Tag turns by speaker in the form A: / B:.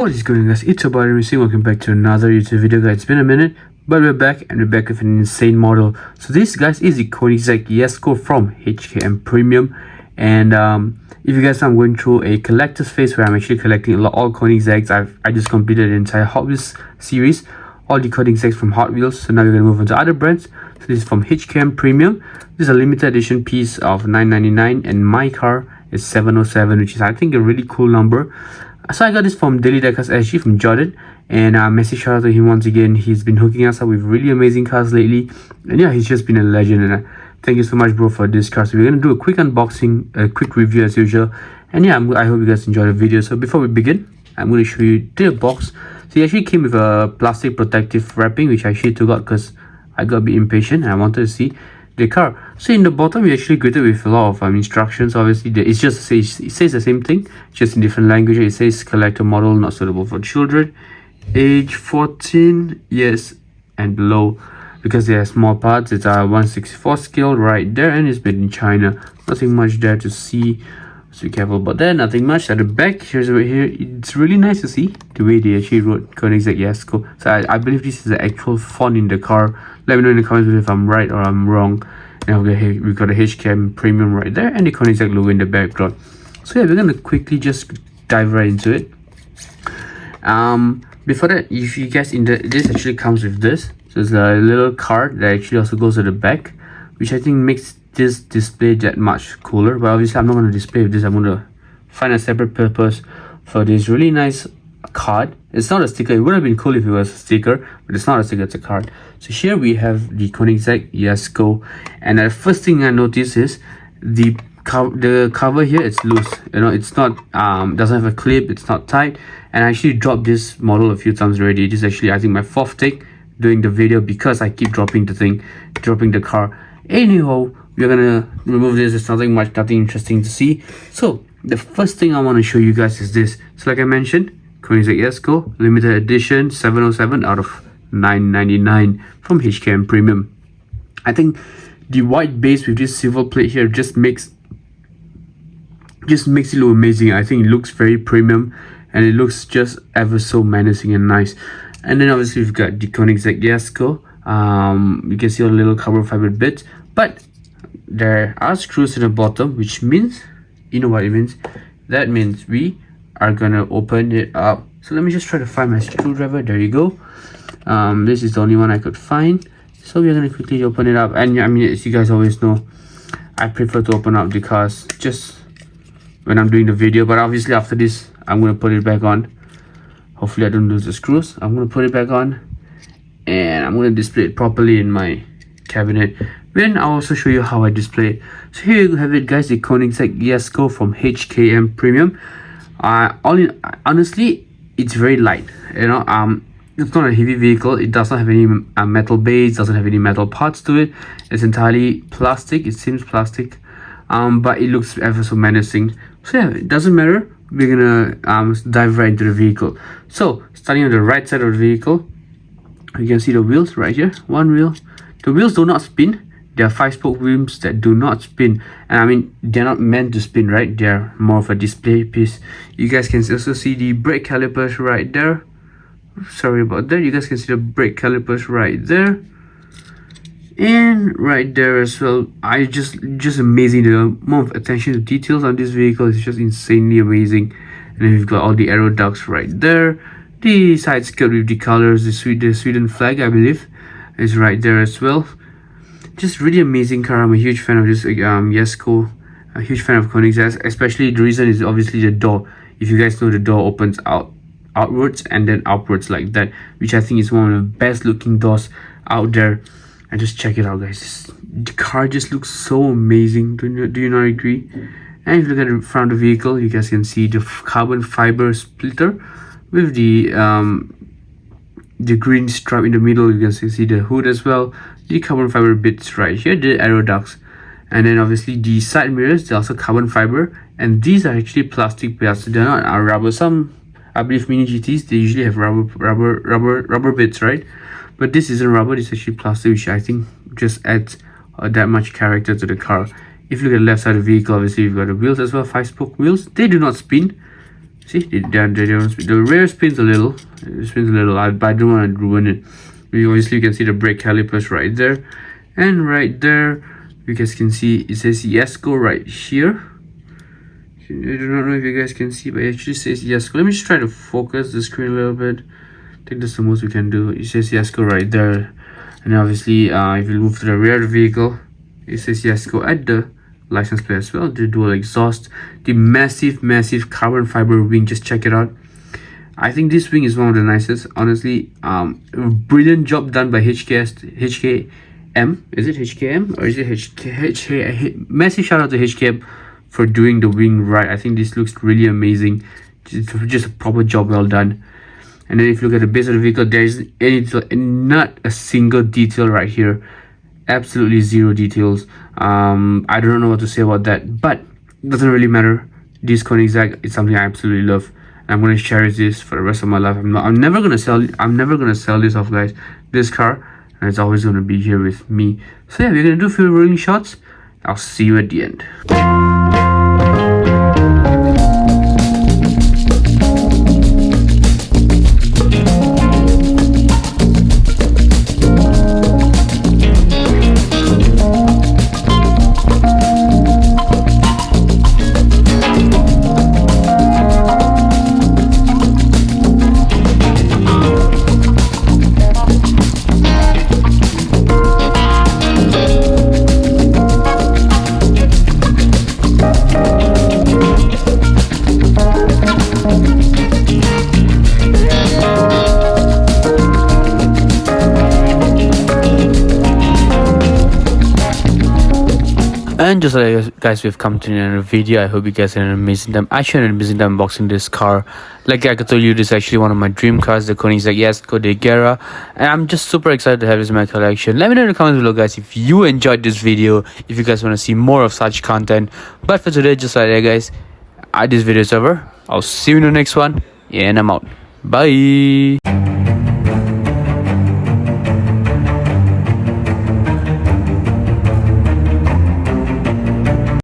A: What is going on, guys? It's RdnRacing. Welcome back to another YouTube video, guys. It's been a minute, but we're back, and we're back with an insane model. So this, guys, is the Koenigsegg Jesko from HKM Premium. And if you guys know, I'm going through a collector's phase where I'm actually collecting all Koenigsegg's. I just completed the entire Hot Wheels series, all the Koenigseggs from Hot Wheels. So now we're gonna move on to other brands. So this is from HKM Premium. This is a limited edition piece of $9.99, and my car is 707, which is, I think, a really cool number. So I got this from Daily Diecast SG from Jordan, and massive shout out to him once again. He's been hooking us up with really amazing cars lately, and yeah, he's just been a legend. And thank you so much, bro, for this car. So we're gonna do a quick unboxing, a quick review as usual, and yeah, I hope you guys enjoy the video. So before we begin, I'm going to show you the box. So it actually came with a plastic protective wrapping, which I actually took out because I got a bit impatient and I wanted to see the car. So in the bottom, we actually greeted with a lot of instructions. Obviously, it says the same thing, just in different language. It says collector model, not suitable for children, age 14 years and below, because they are small parts. It's a 1/64 scale right there, and it's made in China. Nothing much there to see, so be careful about that. Nothing much at the back. Here's right here. It's really nice to see the way they actually wrote Koenigsegg Jesko. So I believe this is the actual font in the car. Let me know in the comments if I'm right or I'm wrong. And we've got a HKM Premium right there, and the Koenigsegg logo in the background. So yeah, we're gonna quickly just dive right into it. Before that, if you guys this actually comes with this. So it's a little card that actually also goes to the back, which I think makes this display that much cooler. But obviously, I'm not going to display this. I'm going to find a separate purpose for this really nice card. It's not a sticker. It would have been cool if it was a sticker, but it's not a sticker, it's a card. So here we have the Koenigsegg Jesko, and the first thing I notice is the cover here. It's loose, you know, it's not doesn't have a clip, it's not tight. And I actually dropped this model a few times already. This is actually, I think, my 4th take doing the video because I keep dropping the car. Anyhow, we're gonna remove this. There's nothing interesting to see. So the first thing I want to show you guys is this. So like I mentioned, Koenigsegg Jesko limited edition 707 out of 9.99 from HKM Premium. I think the white base with this silver plate here just makes it look amazing. I think it looks very premium, and it looks just ever so menacing and nice. And then obviously we've got the Koenigsegg Jesko. You can see all the little carbon fiber bits, but there are screws in the bottom, which means, you know what it means? That means we are gonna open it up. So let me just try to find my screwdriver. There you go. This is the only one I could find. So we're gonna quickly open it up. And I mean, as you guys always know, I prefer to open up the cars just when I'm doing the video. But obviously after this, I'm gonna put it back on. Hopefully I don't lose the screws. I'm gonna put it back on, and I'm gonna display it properly in my cabinet. Then I'll also show you how I display it. So here you have it, guys, the Koenigsegg Jesko from HKM Premium. Honestly, it's very light. You know, it's not a heavy vehicle. It does not have any metal base, doesn't have any metal parts to it. It's entirely plastic. It seems plastic, but it looks ever so menacing. So yeah, it doesn't matter. We're gonna dive right into the vehicle. So starting on the right side of the vehicle, you can see the wheels right here. One wheel. The wheels do not spin. They are 5-spoke wheels that do not spin, and I mean, they're not meant to spin, right? They're more of a display piece. You guys can also see the brake calipers right there. Sorry about that. You guys can see the brake calipers right there, and right there as well. Just amazing. The amount of attention to details on this vehicle is just insanely amazing. And then we've got all the aero ducts right there. The side skirt with the colors, the Sweden flag, I believe, is right there as well. Just really amazing car. I'm a huge fan of this Jesko. A huge fan of Koenigsegg, especially the reason is obviously the door. If you guys know, the door opens outwards and then upwards like that, which I think is one of the best looking doors out there. And just check it out, guys. The car just looks so amazing. Do you not agree? And if you look at the front of the vehicle, you guys can see the carbon fiber splitter with the green stripe in the middle. You can see the hood as well. The carbon fiber bits right here, the aero ducts, and then obviously the side mirrors, they're also carbon fiber, and these are actually plastic parts. They're not rubber. Some, I believe, mini GTs, they usually have rubber bits, right? But this isn't rubber. This is actually plastic, which I think just adds that much character to the car. If you look at the left side of the vehicle, obviously you've got the wheels as well, 5-spoke wheels. They do not spin. See, the rear spins a little. It spins a little, but I don't want to ruin it. Obviously, you can see the brake calipers right there, and right there, you guys can see it says Jesko right here. I do not know if you guys can see, but it actually says Jesko. Let me just try to focus the screen a little bit. I think that's the most we can do. It says Jesko right there, and obviously, if you move to the rear of the vehicle, it says Jesko at the license plate as well. The dual exhaust, the massive carbon fiber wing, just check it out. I think this wing is one of the nicest, honestly. Brilliant job done by HKM. Is it HKM or is it HK? Massive shout out to HKM for doing the wing right. I think this looks really amazing. Just a proper job, well done. And then if you look at the base of the vehicle, there is not a single detail right here. Absolutely zero details. I don't know what to say about that, but it doesn't really matter. This Koenigsegg is something I absolutely love, and I'm going to cherish this for the rest of my life. I'm never going to sell this off, guys. This car, and it's always going to be here with me. So yeah, we're going to do a few rolling shots. I'll see you at the end. And just like guys, we've come to another video. I hope you guys had an amazing time. Actually, had an amazing time unboxing this car. Like I told you, this is actually one of my dream cars, the Koenigsegg Jesko de Guerra, and I'm just super excited to have this in my collection. Let me know in the comments below, guys, if you enjoyed this video, if you guys want to see more of such content. But for today, just like that, guys, this video is over. I'll see you in the next one, and I'm out. Bye.